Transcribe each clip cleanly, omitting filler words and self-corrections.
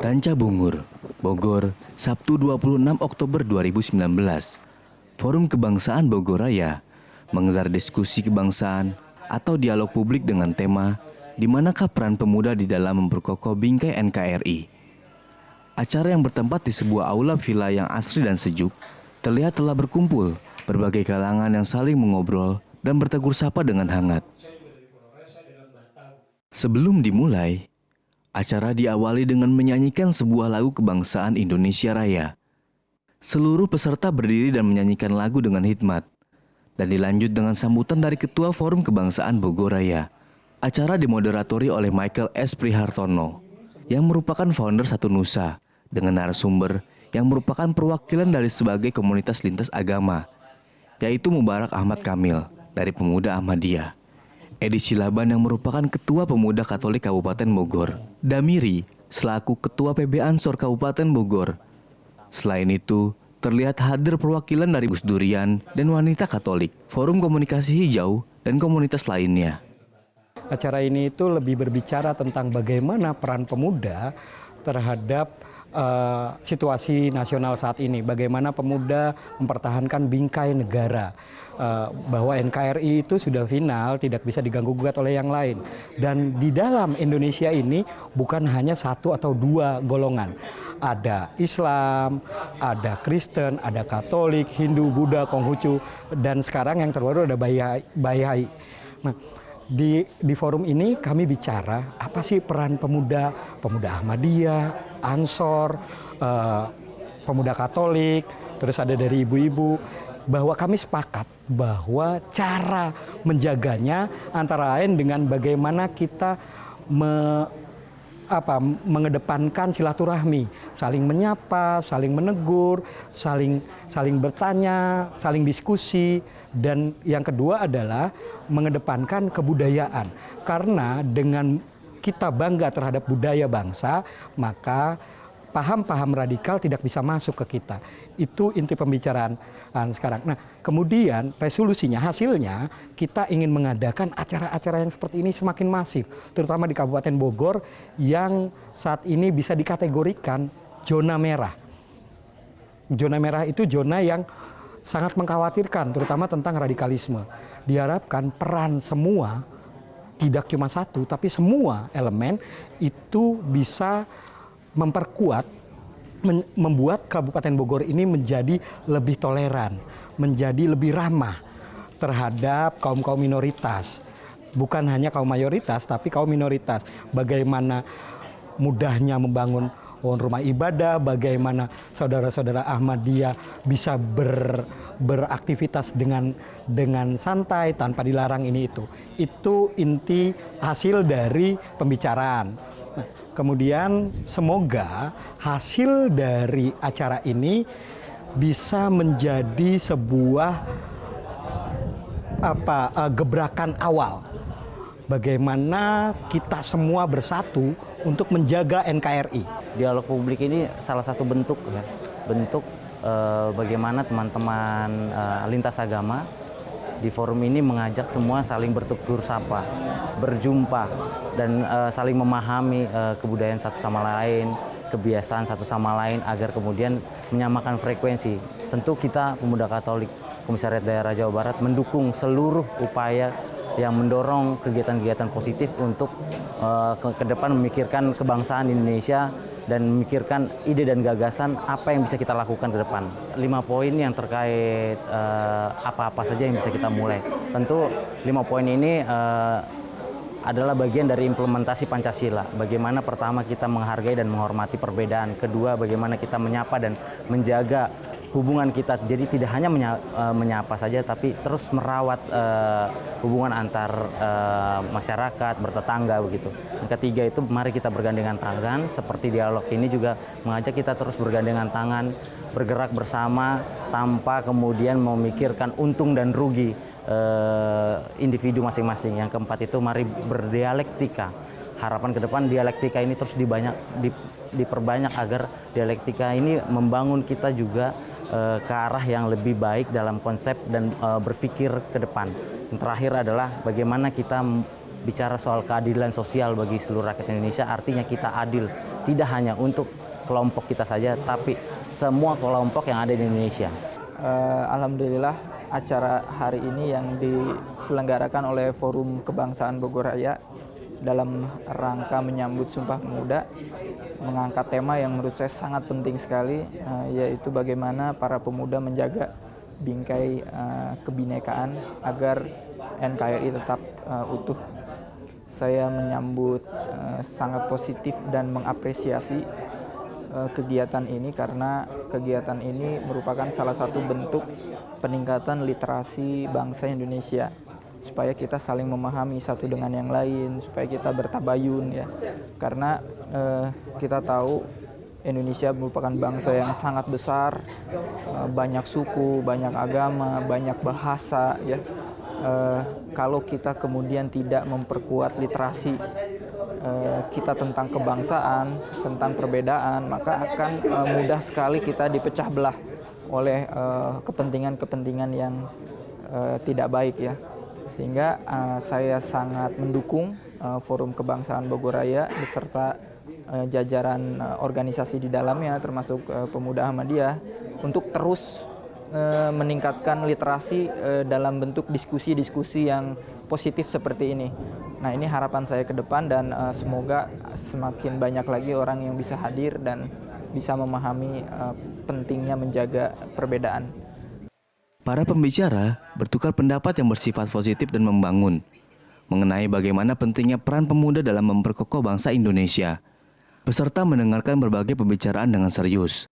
Ranca Bungur, Bogor, Sabtu 26 Oktober 2019. Forum Kebangsaan Bogor Raya menggelar diskusi kebangsaan atau dialog publik dengan tema "Di manakah peran pemuda di dalam memperkokoh bingkai NKRI?". Acara yang bertempat di sebuah aula villa yang asri dan sejuk, terlihat telah berkumpul berbagai kalangan yang saling mengobrol dan bertegur sapa dengan hangat. Sebelum dimulai, acara diawali dengan menyanyikan sebuah lagu kebangsaan Indonesia Raya. Seluruh peserta berdiri dan menyanyikan lagu dengan hikmat, dan dilanjut dengan sambutan dari Ketua Forum Kebangsaan Bogor Raya. Acara dimoderatori oleh Michael S. Prihartono, yang merupakan founder Satu Nusa, dengan narasumber yang merupakan perwakilan dari sebagai komunitas lintas agama, yaitu Mubarak Ahmad Kamil dari Pemuda Ahmadiyah, Edi Silaban yang merupakan Ketua Pemuda Katolik Kabupaten Bogor, Damiri selaku Ketua PB Ansor Kabupaten Bogor. Selain itu, terlihat hadir perwakilan dari Gus Durian dan Wanita Katolik, Forum Komunikasi Hijau, dan komunitas lainnya. Acara ini itu lebih berbicara tentang bagaimana peran pemuda terhadap situasi nasional saat ini, bagaimana pemuda mempertahankan bingkai negara, bahwa NKRI itu sudah final, tidak bisa diganggu-gugat oleh yang lain. Dan di dalam Indonesia ini bukan hanya satu atau dua golongan. Ada Islam, ada Kristen, ada Katolik, Hindu, Buddha, Konghucu, dan sekarang yang terbaru ada Baha'i. Nah, di forum ini kami bicara apa sih peran pemuda Ahmadiyah, Ansor, pemuda Katolik, terus ada dari ibu-ibu, bahwa kami sepakat bahwa cara menjaganya antara lain dengan bagaimana kita mengedepankan silaturahmi, saling menyapa, saling menegur, saling bertanya, saling diskusi, dan yang kedua adalah mengedepankan kebudayaan. Karena dengan kita bangga terhadap budaya bangsa, maka paham-paham radikal tidak bisa masuk ke kita. Itu inti pembicaraan sekarang. Nah, kemudian resolusinya, hasilnya kita ingin mengadakan acara-acara yang seperti ini semakin masif, terutama di Kabupaten Bogor yang saat ini bisa dikategorikan zona merah. Zona merah itu zona yang sangat mengkhawatirkan, terutama tentang radikalisme. Diharapkan peran semua, tidak cuma satu, tapi semua elemen itu bisa memperkuat, membuat Kabupaten Bogor ini menjadi lebih toleran, menjadi lebih ramah terhadap kaum-kaum minoritas. Bukan hanya kaum mayoritas, tapi kaum minoritas. Bagaimana mudahnya membangun rumah ibadah, bagaimana saudara-saudara Ahmadiyah bisa beraktivitas dengan santai tanpa dilarang ini itu. Itu inti hasil dari pembicaraan. Nah, kemudian semoga hasil dari acara ini bisa menjadi sebuah gebrakan awal. Bagaimana kita semua bersatu untuk menjaga NKRI. Dialog publik ini salah satu bentuk bagaimana teman-teman lintas agama di forum ini mengajak semua saling bertegur sapa, berjumpa, dan saling memahami kebudayaan satu sama lain, kebiasaan satu sama lain, agar kemudian menyamakan frekuensi. Tentu kita Pemuda Katolik Komisariat Daerah Jawa Barat mendukung seluruh upaya yang mendorong kegiatan-kegiatan positif untuk ke depan memikirkan kebangsaan Indonesia dan memikirkan ide dan gagasan apa yang bisa kita lakukan ke depan. 5 poin yang terkait apa-apa saja yang bisa kita mulai. Tentu 5 poin ini adalah bagian dari implementasi Pancasila. Bagaimana pertama kita menghargai dan menghormati perbedaan. Kedua, bagaimana kita menyapa dan menjaga hubungan kita. Jadi tidak hanya menyapa saja, tapi terus merawat hubungan antar masyarakat, bertetangga begitu. Yang ketiga itu mari kita bergandengan tangan, seperti dialog ini juga mengajak kita terus bergandengan tangan, bergerak bersama tanpa kemudian memikirkan untung dan rugi individu masing-masing. Yang keempat itu mari berdialektika. Harapan ke depan dialektika ini terus diperbanyak agar dialektika ini membangun kita juga ke arah yang lebih baik dalam konsep dan berpikir ke depan. Yang terakhir adalah bagaimana kita bicara soal keadilan sosial bagi seluruh rakyat Indonesia, artinya kita adil tidak hanya untuk kelompok kita saja, tapi semua kelompok yang ada di Indonesia. Alhamdulillah acara hari ini yang diselenggarakan oleh Forum Kebangsaan Bogor Raya dalam rangka menyambut Sumpah Pemuda mengangkat tema yang menurut saya sangat penting sekali, yaitu bagaimana para pemuda menjaga bingkai kebinekaan agar NKRI tetap utuh. Saya menyambut sangat positif dan mengapresiasi kegiatan ini karena kegiatan ini merupakan salah satu bentuk peningkatan literasi bangsa Indonesia, supaya kita saling memahami satu dengan yang lain, supaya kita bertabayun ya. Karena kita tahu Indonesia merupakan bangsa yang sangat besar, banyak suku, banyak agama, banyak bahasa ya. Kalau kita kemudian tidak memperkuat literasi kita tentang kebangsaan, tentang perbedaan, maka akan mudah sekali kita dipecah belah oleh kepentingan-kepentingan yang tidak baik ya. Sehingga saya sangat mendukung Forum Kebangsaan Bogor Raya beserta jajaran organisasi di dalamnya termasuk Pemuda Ahmadiyah untuk terus meningkatkan literasi dalam bentuk diskusi-diskusi yang positif seperti ini. Nah, ini harapan saya ke depan dan semoga semakin banyak lagi orang yang bisa hadir dan bisa memahami pentingnya menjaga perbedaan. Para pembicara bertukar pendapat yang bersifat positif dan membangun mengenai bagaimana pentingnya peran pemuda dalam memperkokoh bangsa Indonesia. Peserta mendengarkan berbagai pembicaraan dengan serius,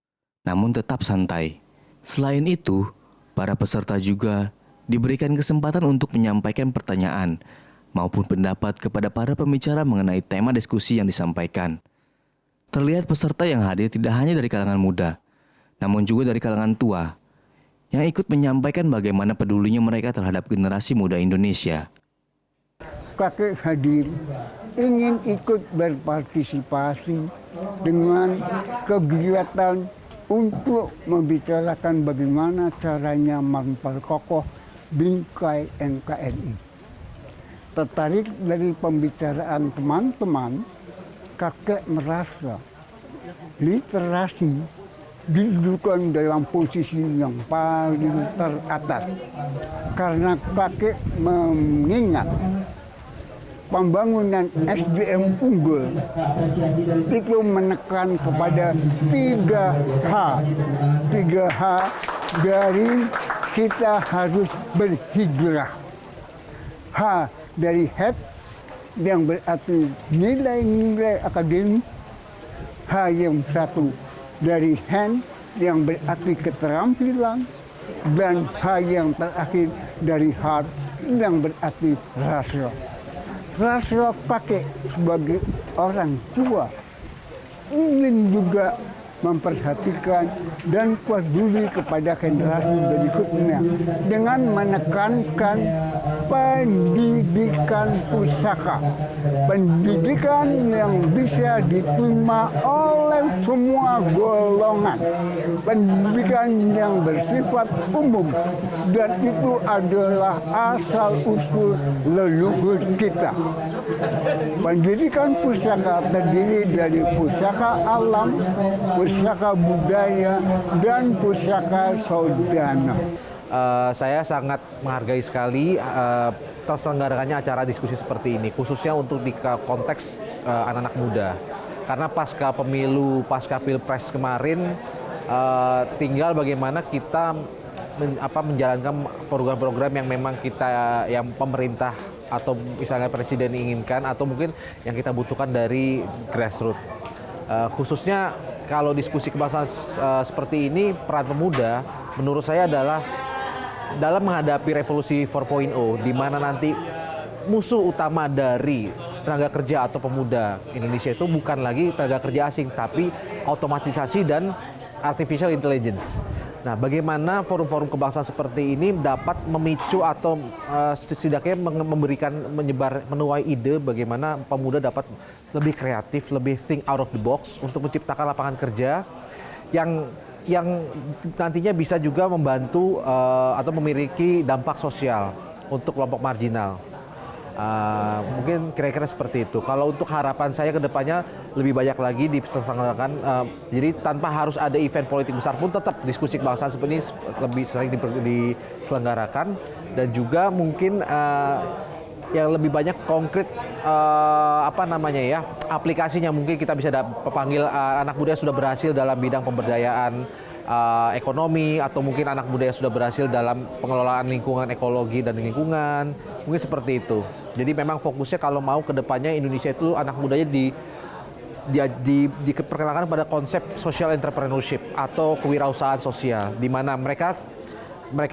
namun tetap santai. Selain itu, para peserta juga diberikan kesempatan untuk menyampaikan pertanyaan maupun pendapat kepada para pembicara mengenai tema diskusi yang disampaikan. Terlihat peserta yang hadir tidak hanya dari kalangan muda, namun juga dari kalangan tua, yang ikut menyampaikan bagaimana pedulinya mereka terhadap generasi muda Indonesia. Kakek hadir ingin ikut berpartisipasi dengan kegiatan untuk membicarakan bagaimana caranya memperkokoh bingkai NKRI. Tertarik dari pembicaraan teman-teman, kakek merasa literasi didudukan dalam posisi yang paling teratas. Karena kakek mengingat pembangunan SDM unggul itu menekan kepada 3H. 3H dari kita harus berhijrah. H dari head yang berarti nilai-nilai akademik. H yang satu dari hand yang berarti keterampilan. Dan H yang terakhir dari heart yang berarti rasa. Rasa pakai sebagai orang tua ingin juga memperhatikan dan peduli kepada generasi berikutnya dengan menekankan pendidikan pusaka, pendidikan yang bisa diterima oleh semua golongan, pendidikan yang bersifat umum, dan itu adalah asal-usul leluhur kita. Pendidikan pusaka terdiri dari pusaka alam, pusaka budaya, dan pusaka saudana. Saya sangat menghargai sekali terselenggaranya acara diskusi seperti ini, khususnya untuk di konteks anak-anak muda. Karena pasca pemilu, pasca pilpres kemarin, tinggal bagaimana kita menjalankan program-program yang memang yang pemerintah atau misalnya presiden inginkan, atau mungkin yang kita butuhkan dari grassroots. Khususnya kalau diskusi kebangsaan seperti ini, peran pemuda menurut saya adalah dalam menghadapi revolusi 4.0, di mana nanti musuh utama dari tenaga kerja atau pemuda Indonesia itu bukan lagi tenaga kerja asing, tapi otomatisasi dan artificial intelligence. Nah, bagaimana forum-forum kebangsaan seperti ini dapat memicu atau setidaknya menuai ide bagaimana pemuda dapat lebih kreatif, lebih think out of the box untuk menciptakan lapangan kerja yang nantinya bisa juga membantu atau memiliki dampak sosial untuk kelompok marginal. Mungkin kira-kira seperti itu. Kalau untuk harapan saya ke depannya lebih banyak lagi diselenggarakan. Jadi tanpa harus ada event politik besar pun tetap diskusi kebangsaan seperti ini lebih sering diselenggarakan. Dan juga mungkin yang lebih banyak konkret aplikasinya. Mungkin kita bisa panggil anak muda yang sudah berhasil dalam bidang pemberdayaan ekonomi, atau mungkin anak muda yang sudah berhasil dalam pengelolaan lingkungan, ekologi dan lingkungan, mungkin seperti itu. Jadi memang fokusnya kalau mau ke depannya Indonesia itu anak mudanya diperkenalkan pada konsep social entrepreneurship atau kewirausahaan sosial, di mana mereka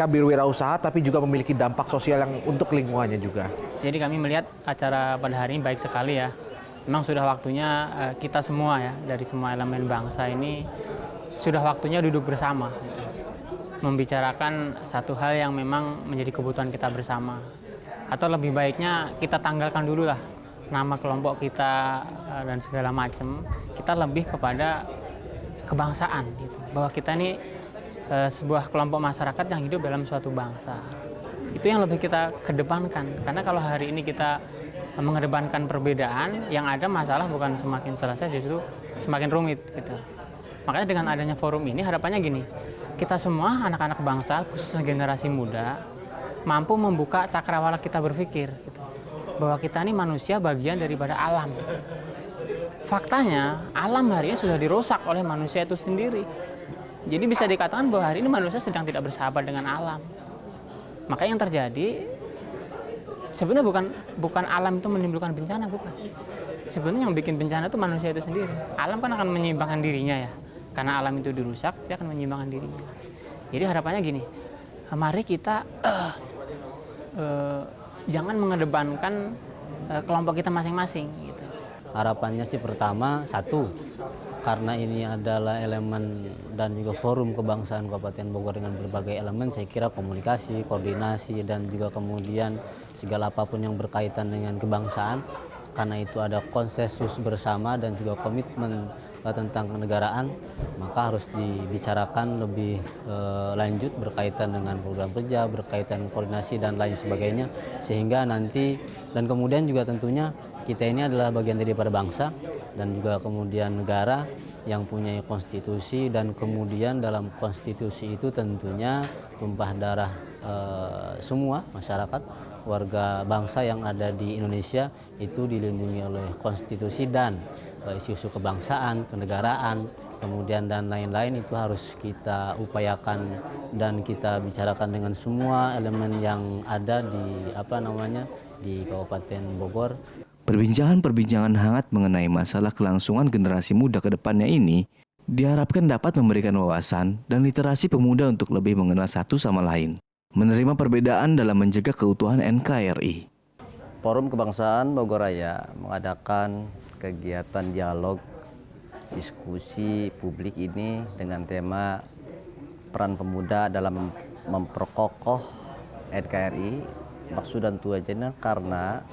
berwirausaha tapi juga memiliki dampak sosial yang untuk lingkungannya juga. Jadi kami melihat acara pada hari ini baik sekali ya. Memang sudah waktunya kita semua ya, dari semua elemen bangsa ini sudah waktunya duduk bersama, gitu. Membicarakan satu hal yang memang menjadi kebutuhan kita bersama. Atau lebih baiknya kita tanggalkan dulu lah nama kelompok kita dan segala macam. Kita lebih kepada kebangsaan, gitu. Bahwa kita ini sebuah kelompok masyarakat yang hidup dalam suatu bangsa. Itu yang lebih kita kedepankan. Karena kalau hari ini kita mengedepankan perbedaan, yang ada masalah bukan semakin selesai, justru semakin rumit, gitu. Makanya dengan adanya forum ini harapannya gini, kita semua anak-anak bangsa, khususnya generasi muda, mampu membuka cakrawala kita berpikir, gitu. Bahwa kita ini manusia bagian daripada alam. Faktanya, alam hari ini sudah dirusak oleh manusia itu sendiri. Jadi bisa dikatakan bahwa hari ini manusia sedang tidak bersahabat dengan alam. Maka yang terjadi, sebenarnya bukan alam itu menimbulkan bencana, bukan. Sebenarnya yang bikin bencana itu manusia itu sendiri. Alam kan akan menyeimbangkan dirinya ya. Karena alam itu dirusak, dia akan menyeimbangkan dirinya. Jadi harapannya gini, mari kita jangan mengedepankan kelompok kita masing-masing. Gitu. Harapannya sih pertama, satu, karena ini adalah elemen dan juga forum kebangsaan Kabupaten Bogor dengan berbagai elemen, saya kira komunikasi, koordinasi, dan juga kemudian segala apapun yang berkaitan dengan kebangsaan, karena itu ada konsensus bersama dan juga komitmen tentang kenegaraan, maka harus dibicarakan lebih lanjut berkaitan dengan program kerja, berkaitan koordinasi dan lain sebagainya, sehingga nanti dan kemudian juga tentunya kita ini adalah bagian daripada bangsa dan juga kemudian negara yang punya konstitusi, dan kemudian dalam konstitusi itu tentunya tumpah darah semua masyarakat warga bangsa yang ada di Indonesia itu dilindungi oleh konstitusi, dan isu-isu kebangsaan, kenegaraan, kemudian dan lain-lain itu harus kita upayakan dan kita bicarakan dengan semua elemen yang ada di Kabupaten Bogor. Perbincangan-perbincangan hangat mengenai masalah kelangsungan generasi muda ke depannya ini diharapkan dapat memberikan wawasan dan literasi pemuda untuk lebih mengenal satu sama lain, menerima perbedaan dalam menjaga keutuhan NKRI. Forum Kebangsaan Bogor Raya mengadakan kegiatan dialog diskusi publik ini dengan tema peran pemuda dalam memperkokoh NKRI. Maksud dan tujuannya karena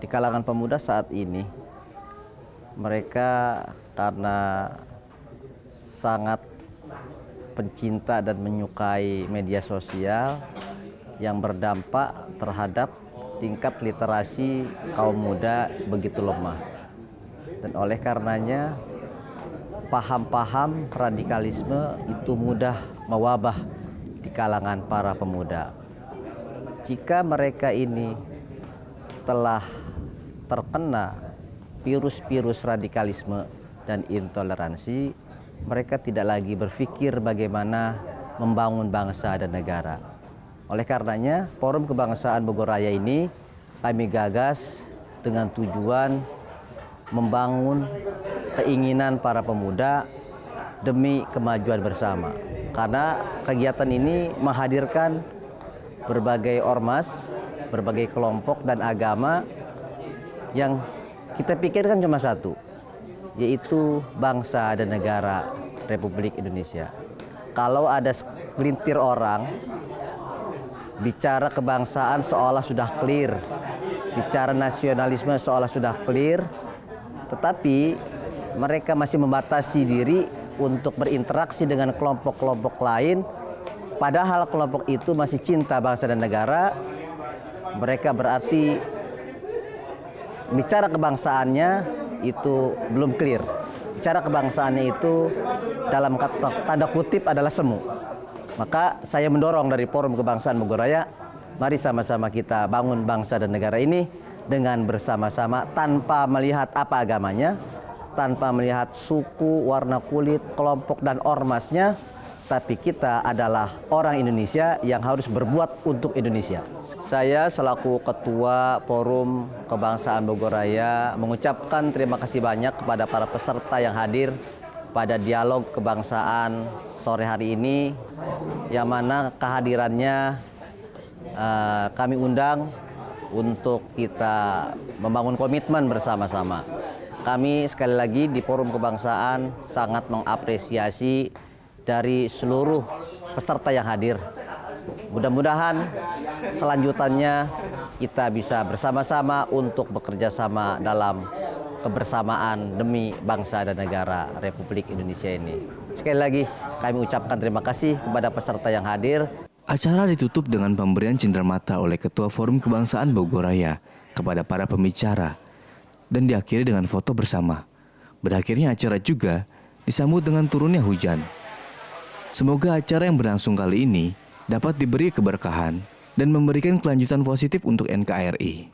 di kalangan pemuda saat ini mereka karena sangat pencinta dan menyukai media sosial yang berdampak terhadap tingkat literasi kaum muda begitu lemah. Dan oleh karenanya paham-paham radikalisme itu mudah mewabah di kalangan para pemuda. Jika mereka ini telah terkena virus-virus radikalisme dan intoleransi, mereka tidak lagi berpikir bagaimana membangun bangsa dan negara. Oleh karenanya, Forum Kebangsaan Bogor Raya ini kami gagas dengan tujuan membangun keinginan para pemuda demi kemajuan bersama. Karena kegiatan ini menghadirkan berbagai ormas, berbagai kelompok dan agama yang kita pikirkan cuma satu, yaitu bangsa dan negara Republik Indonesia. Kalau ada segelintir orang bicara kebangsaan seolah sudah clear, bicara nasionalisme seolah sudah clear, tetapi mereka masih membatasi diri untuk berinteraksi dengan kelompok-kelompok lain, padahal kelompok itu masih cinta bangsa dan negara, mereka berarti bicara kebangsaannya itu belum clear. Bicara kebangsaannya itu dalam tanda kutip adalah semu. Maka saya mendorong dari Forum Kebangsaan Bogoraya, mari sama-sama kita bangun bangsa dan negara ini dengan bersama-sama tanpa melihat apa agamanya, tanpa melihat suku, warna kulit, kelompok dan ormasnya, tapi kita adalah orang Indonesia yang harus berbuat untuk Indonesia. Saya selaku Ketua Forum Kebangsaan Bogoraya mengucapkan terima kasih banyak kepada para peserta yang hadir pada dialog kebangsaan sore hari ini, yang mana kehadirannya kami undang untuk kita membangun komitmen bersama-sama. Kami sekali lagi di Forum Kebangsaan sangat mengapresiasi dari seluruh peserta yang hadir. Mudah-mudahan selanjutannya kita bisa bersama-sama untuk bekerja sama dalam kebersamaan demi bangsa dan negara Republik Indonesia ini. Sekali lagi kami ucapkan terima kasih kepada peserta yang hadir. Acara ditutup dengan pemberian cenderamata oleh Ketua Forum Kebangsaan Bogoraya kepada para pembicara dan diakhiri dengan foto bersama. Berakhirnya acara juga disambut dengan turunnya hujan. Semoga acara yang berlangsung kali ini dapat diberi keberkahan dan memberikan kelanjutan positif untuk NKRI.